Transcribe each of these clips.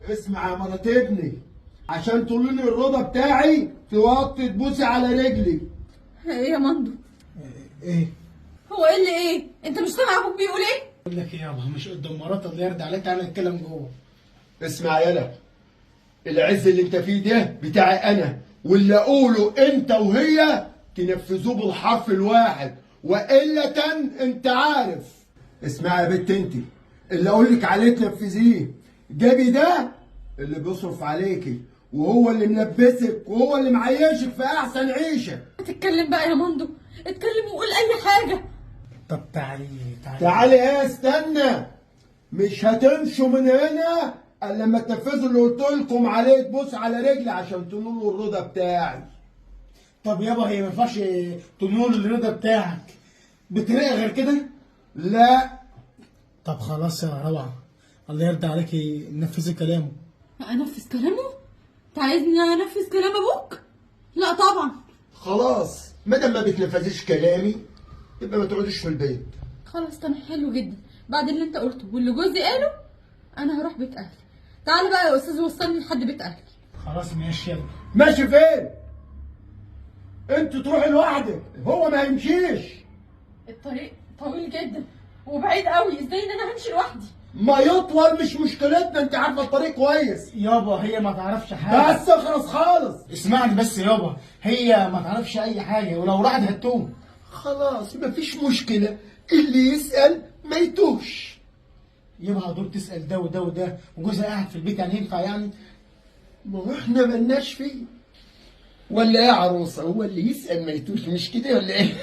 اسمع يا مرات ابني، عشان تقولي الرضا بتاعي توطي تبوسي على رجلي. ايه يا مندو؟ ايه؟ هو ايه اللي ايه؟ انت مش سامع ابوك بيقول ايه؟ بقول لك ايه يابا، مش قدام مرات اللي يرد عليك، تعالى نتكلم جوه. اسمع يالا، العز اللي انت فيه ده بتاعي انا، واللي اقوله انت وهي تنفذوه بالحرف الواحد، والا انت عارف. اسمع يا بنت انت، اللي اقول لك عليه تنفذيه. جابي ده اللي بيصرف عليكي، وهو اللي ملبسك، وهو اللي معيشك في احسن عيشه. اتكلم بقى يا مندو، اتكلم وقول اي حاجه. طب تعالي تعالي ايه؟ استنى، مش هتمشوا من هنا الا لما تنفذوا اللي قلت لكم عليه، تبص على رجلي عشان تنولوا الرضا بتاعي. طب يابا، هي ما ينفعش تنول الرضا بتاعك بطريقه غير كده؟ لا. طب خلاص يا روعه، الله يرضى عليكي نفذي كلامه. انفذ كلامه؟ انت عايزني انفذ كلام ابوك؟ لا طبعا. خلاص، ما دام ما بتنفذيش كلامي يبقى ما تقعديش في البيت. خلاص تمام، حلو جدا. بعد اللي انت قلته واللي جوزي قاله انا هروح بيت اهلي. تعالى بقى يا استاذ وصلني لحد بيت اهلي. خلاص ماشي يلا. ماشي فين؟ انت تروحي لوحدك، هو ما يمشيش. الطريق طويل جدا وبعيد قوي، ازاي ان انا همشي لوحدي؟ ما يطول مش مشكلتنا، انت عارفه الطريق كويس. يابا هي ما تعرفش حاجه. بس اخلص خالص. اسمعني بس يابا، هي ما تعرفش اي حاجه، ولو راحت هتوه. خلاص مفيش مشكله، اللي يسال ما يتوهش. يابا هدور تسال ده وده وده وجوزها قاعد في البيت، يعني ينفع يعني؟ ما هو احنا ملناش فيه. ولا ايه يا عروسه؟ هو اللي يسال ما يتوهش، مش كده ولا ايه؟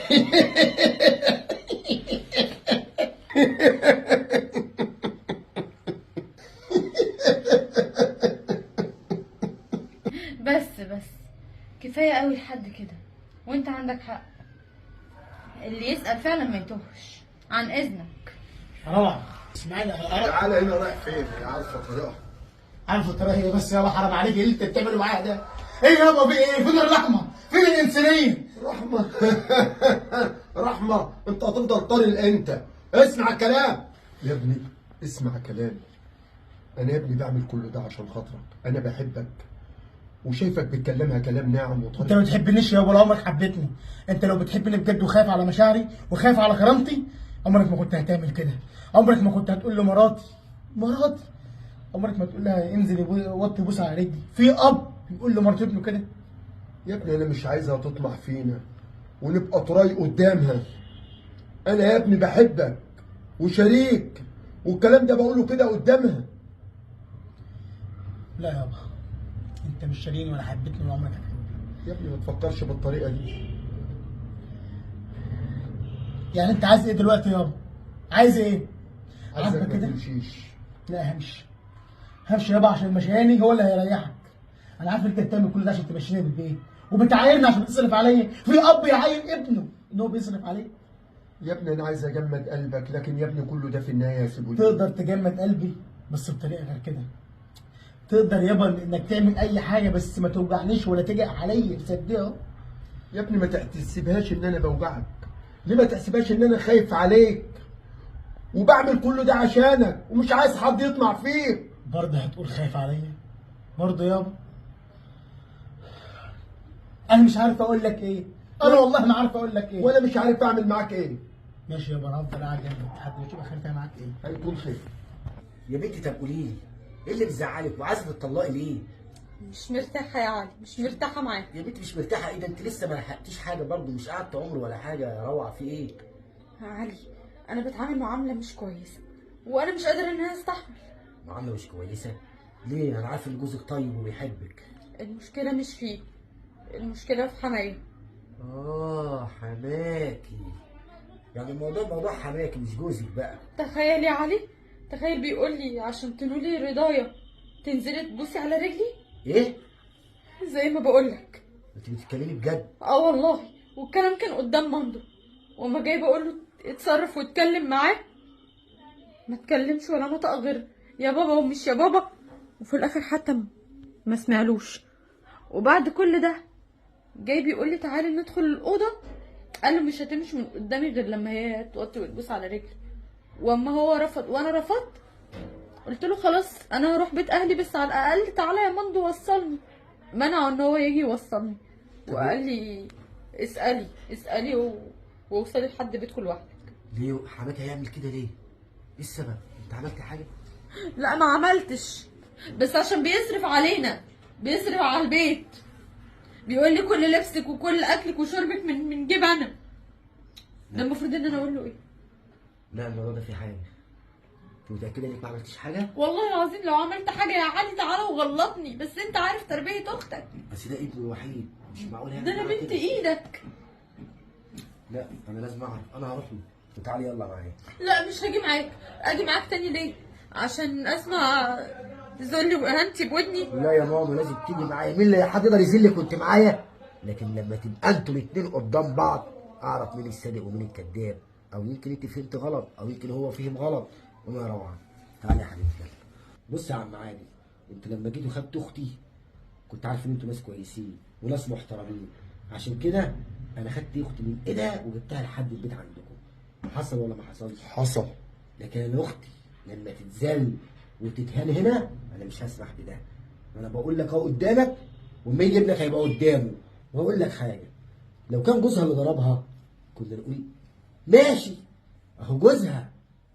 بس كفايه قوي لحد كده، وانت عندك حق. اللي يسأل فعلا ما يتوهش. عن اذنك. روعه اسمعني يا روعه. تعالى هنا، رايح فين؟ يا عارفه طريقها. عارف الطريقه هي، بس يابا حرام عليك، ايه اللي انت بتعمله معايا ده؟ ايه يابا، في ايه؟ فين الرحمه؟ فين الانسانيه؟ رحمه؟ رحمه؟ انت هتفضل طري انت. اسمع الكلام يا ابني، اسمع كلامي. انا يا ابني بعمل كل ده عشان خاطرك، انا بحبك وشايفك بتكلمها كلام ناعم انت وطري. ما بتحبنيش يابا، ولا عمرك حبيتني. انت لو بتحبني بجد وخايف على مشاعري وخايف على كرامتي، عمرك ما كنت هتعمل كده. عمرك ما كنت هتقول مراتي. عمرك ما تقول لها انزل وطي بوس على رجلي. في اب يقول لمرات ابنه كده؟ يا ابني انا مش عايزها تطمع فينا ونبقى طراي قدامها. انا يا ابني بحبك وشريك، والكلام ده بقوله كده قدامها. لا يابا، انت مش شاريني ولا حبيتني ولا عمرك هتحبني. يا ابني ما تفكرش بالطريقه دي. يعني انت عايز ايه دلوقتي يابا؟ عايز ايه؟ عايزك عاجبك ما كده؟ تمشيش. لا همشي يابا، عشان مشياني هو اللي هيريحك. انا عارف انت بتعمل كل ده عشان تمشيني بالبيت وبتعايرني عشان تصرف عليا. في اب يعاير ابنه ان هو بيصرف عليه؟ يا ابني انا عايز اجمد قلبك، لكن يا ابني كله ده في النهايه يا سيبولي. تقدر تجمد قلبي بس بطريقه غير كده. تقدر يابا انك تعمل اي حاجه بس ما توجعنيش ولا تجي عليا، تصدقها؟ يا ابني ما تحسبهاش ان انا بوجعك. ليه ما تحسبهاش ان انا خايف عليك وبعمل كل ده عشانك ومش عايز حد يطمع فيك. برضه هتقول خايف عليا؟ برضه يابا انا مش عارف اقول لك ايه. انا والله ما عارف اقول لك ايه. وانا مش عارف اعمل معاك ايه. ماشي يابا، انا هفضل قاعد جنبك لحد ما تشوف اخر فيها معاك ايه. هيكون خير. يا بنتي طب قولي لي، ايه اللي بيزعلك وعايزه تطلقي ليه؟ مش مرتاحه يا علي، مش مرتاحه معاه. يا بنتي مش مرتاحه ايه ده؟ انت لسه ما لحقتيش حاجه برضه، مش قعدت عمر ولا حاجه يا روعه، في ايه؟ يا علي انا بتعامل معامله مش كويسه، وانا مش قادره ان انا استحمل. معامله مش كويسه؟ ليه؟ انا عارف ان جوزك طيب وبيحبك. المشكله مش فيه، المشكله في حماية. حماكي. يعني الموضوع موضوع حماكي مش جوزك بقى. تخيل يا علي، تخيل بيقول لي عشان تنولي رضايا تنزلي تبوسي على رجلي. ايه؟ زي ما بقولك. انت بتتكلمي بجد؟ اه والله، والكلام كان قدام مندو، وما جاي بقول له اتصرف واتكلم معاه ما اتكلمش ولا نطق غير يا بابا ومش يا بابا، وفي الاخر حتى ما سمعلوش. وبعد كل ده جاي بيقول لي تعالي ندخل الاوضه، قال له مش هتمشي من قدامي غير لما هي توطي وتبوس على رجلي. واما هو رفض وانا رفضت، قلت له خلاص انا هروح بيت اهلي، بس على الاقل تعالى يا مندو وصلني. منعه ان هو يجي يوصلني، وقال لي اسالي ووصلي لحد بيتكم لوحدك. ليه حماتي هيعمل كده ليه؟ ايه السبب؟ انت عملت حاجه؟ لا ما عملتش، بس عشان بيصرف علينا، بيصرف على البيت، بيقول لي كل لبسك وكل اكلك وشربك من جيب انا. ده المفروض ان انا اقول له ايه؟ لا الموضوع ده فيه حاجه. انت متاكده انك ما عملتيش حاجه؟ والله العظيم لو عملت حاجه يا علي تعالى وغلطني، بس انت عارف تربيه اختك. بس ده ابني الوحيد، مش معقول ده يعمل انا معاك بنت كده. ايدك. لا انا لازم اعرف، انا هروح له. تعالي يلا معايا. لا مش هاجي معاك، اجي معاك تاني ليه؟ عشان اسمع ذل واهانتي بودني؟ لا يا ماما لازم تيجي معايا، مين اللي هيقدر يذلك وانت معايا؟ لكن لما تبقى انتوا الاتنين قدام بعض اعرف مين الصادق ومين الكذاب، او يمكن انت فهمت غلط او يمكن هو فهم غلط. وما يا روعه تعالي يا حبيبتي يلا. بص يا عم عادل، انت لما جيتوا خدتوا اختي كنت عارف ان انتوا ناس كويسين وناس محترمين، عشان كده انا خدت اختي من ايدها وجبتها لحد البيت عندكم. حصل ولا ما حصلش؟ حصل. لكن انا اختي لما تتذل وتتهان هنا انا مش هسمح بده. انا بقول لك اهو قدامك، وما يجي ابنك هيبقى قدامه. واقول لك حاجه، لو كان جوزها اللي ضربها كنا نقول ماشي اهو جوزها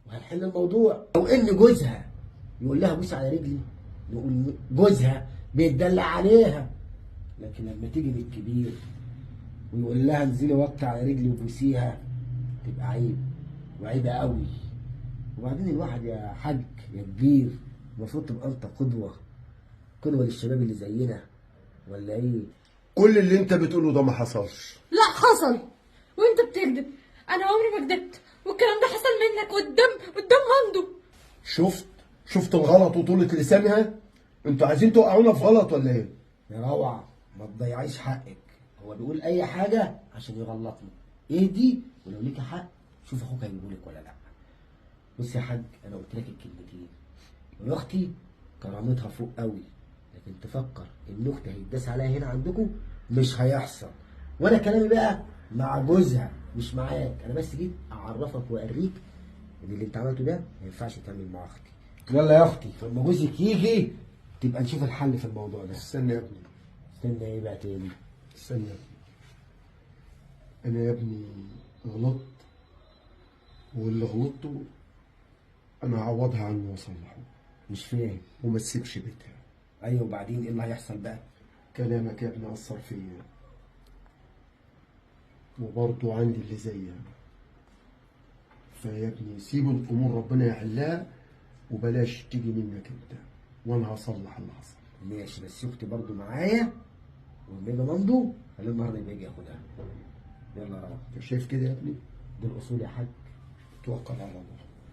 وهنحل الموضوع. لو ان جوزها يقول لها بوسي على رجلي نقول جوزها بيتدلع عليها. لكن لما تيجي للكبير ويقول لها انزلي وطي على رجلي وبوسيها تبقى عيب، وعيبه قوي. وبعدين الواحد يا حاج يا كبير المفروض تبقى انت قدوه للشباب اللي زينا، ولا ايه؟ كل اللي انت بتقوله ده ما حصلش. لا حصل، وانت بتكذب. انا عمري ما كدبت، والكلام ده حصل منك قدام مندو. شفت الغلط وطولة لسانها؟ انتوا عايزين توقعونا في غلط ولا ايه؟ يا روعه ما تضيعيش حقك، هو بيقول اي حاجه عشان يغلطني. ايه دي؟ ولو ليكي حق شوف اخوك هيجيبهولك ولا لا. بص يا حاج انا قلت لك الكلمتين، واختي كرامتها فوق قوي، لكن تفكر ان اختي هيتداس عليها هنا عندكم مش هيحصل. وانا كلامي بقى مع جوزها مش معاك، انا بس جيت اعرفك واوريك ان اللي انت عملته ده ما ينفعش تعمل مع اختي. يلا يا اختي لما جوزك يجي تبقى نشوف الحل في الموضوع ده. استنى يا ابني. استنى ايه بقى تاني؟ استنى يا ابني. انا يا ابني غلطت، واللي غلطته انا هعوضها عنه واصلحه، مش فاهم. وما تسيبش بيتها. ايوه وبعدين ايه اللي هيحصل بقى؟ كلامك يا ابني اثر فيا، وبرضه عندي اللي زيها. فيا ابني سيب الامور ربنا يحلها، وبلاش تيجي منك انت، وانا هصلح اللي حصل. ماشي بس اختي برضه معايا، ولما يجي مندو خليه النهارده يبقى يجي ياخدها. يلا يا روح. انت شايف كده يا ابني؟ دي الاصول يا حاج. توكل على الله.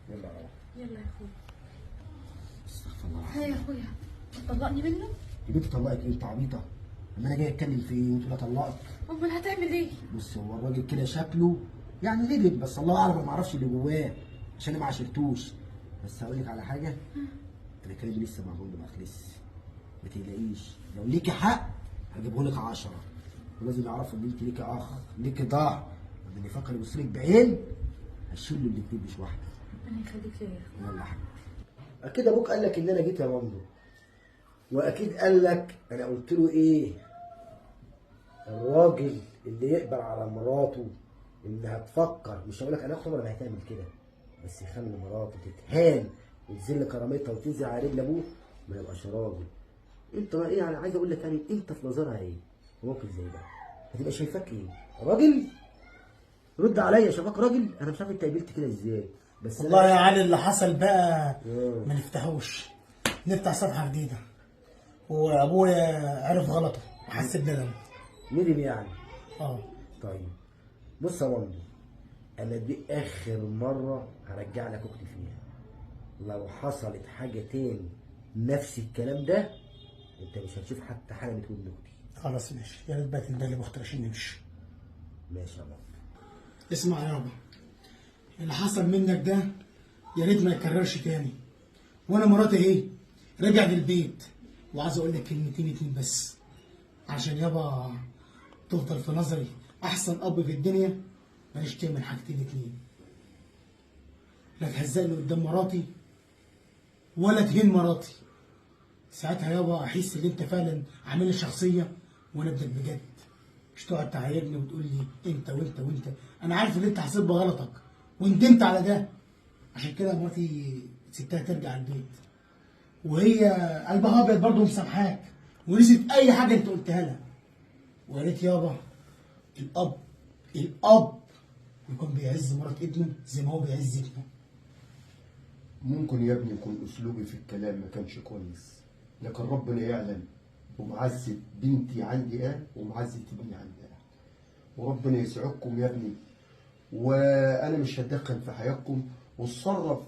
يلا يا روح. يلا يا اخويا. استغفر الله ها يا اخويا، طلقني منه؟ يا بنت طلقك ايه؟ انت عبيطه؟ اما انا جاي اتكلم في ايه وانت لا طلقك؟ امال هتعمل ايه؟ بص هو الراجل كده شكله يعني ندب، بس الله اعلم، ما اعرفش اللي جواه عشان انا ما عاشرتوش. بس هقول لك على حاجه، انا كلامي لسه معمول ما خلص. ما تقلقيش، لو ليكي حق هجيبه لك 10. ولازم يعرفوا ان انت ليكي اخ، ليكي ضهر، اللي يفكر يبص لك بعين هشيل له الاثنين مش واحده. ربنا يخليك ليا يا اخويا. يلا يا حبيبي. اكيد ابوك قال لك ان انا جيت يا مامدو، واكيد قال لك انا قلت له ايه؟ الراجل اللي يقبل على مراته انها تفكر، مش هقول لك انا اخته ولا هتعمل كده، بس يخلي مراته تتهان وتذل كرامتها وتنزل على رجل ابوه ما يبقاش راجل. انت بقى ايه يعني؟ عايز اقول لك يعني انت في نظرها ايه؟ في موقف زي ده هتبقى شايفاك ايه؟ راجل؟ رد عليا، شايفاك راجل؟ انا مش عارف انت قابلت كده ازاي. بس والله يا علي اللي حصل بقى ما نفتحوش، نفتح صفحه جديده. وابويا عرف غلطه وحس بندم. ندم يعني؟ اه طيب بص يا مندو، انا دي اخر مره هرجع لك اختي فيها. لو حصلت حاجه تاني نفس الكلام ده انت مش هتشوف حتى حاجه بتقول لاختي. خلاص ماشي، يا ريت بقى تندلي باختي عشان نمشي. ماشي يا مندو. اسمع يابا، اللي حصل منك ده يا ريت ما يتكررش تاني. وانا مراتي اهي رجعت البيت، وعايز اقول لك كلمتين اتنين بس عشان يابا تفضل في نظري احسن اب في الدنيا. ماليش تعمل حاجتين اتنين، لا تهزقني قدام مراتي ولا تهين مراتي. ساعتها يابا احس ان انت فعلا عامل لي شخصيه وانا ابنك بجد، مش تقعد تعايرني وتقول لي انت وانت وانت. انا عارف ان انت حسيت بغلطك وندمت على ده، عشان كده مراتي سبتها ترجع البيت، وهي قلبها ابيض برضه مسامحاك ونسيت اي حاجه انت قلتها لها. ويا ريت يابا الاب يكون بيعز مرات ابنه زي ما هو بيعز ابنه. ممكن يا ابني يكون اسلوبي في الكلام ما كانش كويس، لكن ربنا يعلم ومعزة بنتي عندي ايه ومعزة ابني عندي ايه، وربنا يسعدكم يا ابني. وانا مش هتدخل في حياتكم، واتصرف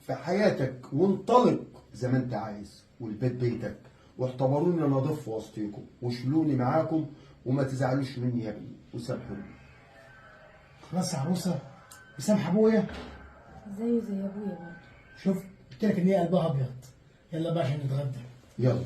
في حياتك وانطلق زي ما انت عايز، والبيت بيتك، واعتبروني انا ضيف وسطيكم وشلوني معاكم، وما تزعلوش مني يا ابني وسامحوني. خلاص يا عروسه مسامح ابويا. زيه زي ابويا برضه. شوف قلت لك ان هي قلبها ابيض. يلا بقى عشان نتغدى. يلا.